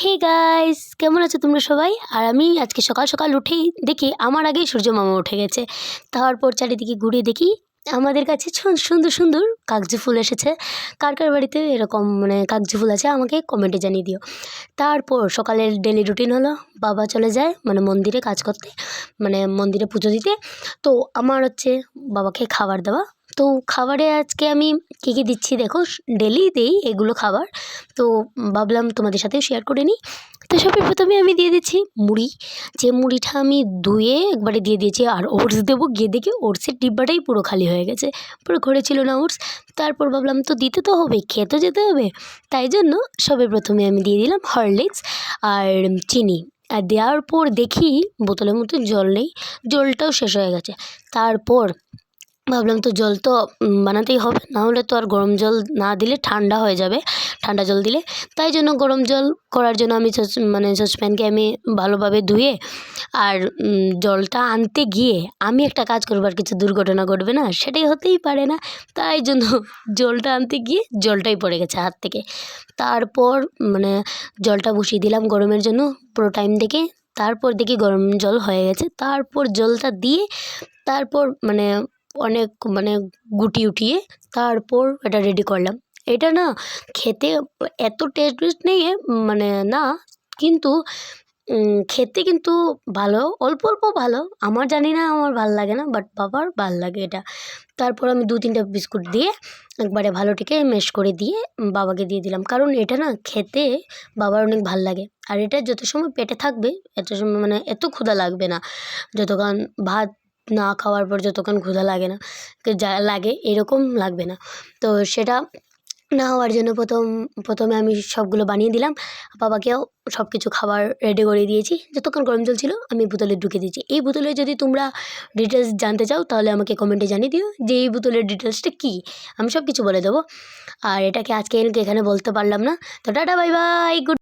Hey guys, কেমন আছো তোমরা সবাই? আর আমি আজকে সকাল সকাল উঠেই দেখি আমার আগেই সূর্য মামা উঠে গেছে। তারপর চারিদিকে ঘুরে দেখি আমাদের কাছে সুন্দর সুন্দর কাগজি ফুল এসেছে। কার কার বাড়িতে এরকম কাগজি ফুল আছে আমাকে কমেন্টে জানিয়ে দিও। তারপর সকালের ডেলি রুটিন হলো, বাবা চলে যায় মন্দিরে কাজ করতে, মন্দিরে পুজো দিতে। তো আমার হচ্ছে বাবাকে খাবার দেওয়া। তো খাবারে আজকে আমি কী কী দিচ্ছি দেখো, ডেলি দেই এগুলো খাবার। তো ভাবলাম তোমাদের সাথেও শেয়ার করে নিই। তো সবার প্রথমে আমি দিয়ে দিচ্ছি মুড়ি। যে মুড়িটা আমি ধুয়ে একবারে দিয়ে দিয়েছি, আর ওটস দেবো, গিয়ে দেখি ওটসের ডিব্বাটাই পুরো খালি হয়ে গেছে, পুরো ঘরে ছিল না ওটস। তারপর ভাবলাম তো দিতে তো হবে, খেতে যেতে হবে, তাই জন্য সবার প্রথমে আমি দিয়ে দিলাম হরলিক্স আর চিনি। আর দেওয়ার পর দেখি বোতলের মধ্যে জল নেই, জলটাও শেষ হয়ে গেছে। তারপর ভাবলাম তো জল তো বানাতেই হবে, না হলে তো আর গরম জল না দিলে ঠান্ডা হয়ে যাবে, ঠান্ডা জল দিলে। তাই জন্য গরম জল করার জন্য আমি সসপ্যানকে আমি ভালোভাবে ধুয়ে আর জলটা আনতে গিয়ে আমি একটা কাজ করবো, আর কিছু দুর্ঘটনা ঘটবে না, সেটাই হতেই পারে না। তাই জন্য জলটা আনতে গিয়ে জলটাই পড়ে গেছে হাত থেকে। তারপর জলটা বসিয়ে দিলাম গরমের জন্য পুরো টাইম দেখে। তারপর দেখি গরম জল হয়ে গেছে। তারপর জলটা দিয়ে তারপর অনেক গুটি উঠিয়ে তারপর এটা রেডি করলাম। এটা না খেতে এত টেস্ট নেই, না, কিন্তু খেতে কিন্তু ভালো, অল্প অল্প ভালো। আমার জানি না, আমার ভাল লাগে না, বাট বাবার ভাল লাগে এটা। তারপর আমি 2-3টা বিস্কুট দিয়ে একবারে ভালোটিকে ম্যাশ করে দিয়ে বাবাকে দিয়ে দিলাম, কারণ এটা না খেতে বাবার অনেক ভাল লাগে। আর এটা যত সময় পেটে থাকবে এত সময় এত ক্ষুধা লাগবে না, যতক্ষণ ভাত না খাওয়ার পর যতক্ষণ ক্ষুধা লাগে না, যা লাগে এরকম লাগবে না। তো সেটা না হওয়ার জন্য প্রথমে আমি সবগুলো বানিয়ে দিলাম। বাবাকেও সব কিছু খাবার রেডি করে দিয়েছি। যতক্ষণ গরম জল ছিল আমি বোতলে ঢুকে দিয়েছি। এই বোতলে যদি তোমরা ডিটেলস জানতে চাও তাহলে আমাকে কমেন্টে জানিয়ে দিও যে এই বোতলের ডিটেলসটা কী, আমি সব কিছু বলে দেবো। আর এটাকে আজকে এখানে বলতে পারলাম না। তো টাটা, বাই বাই, গুড।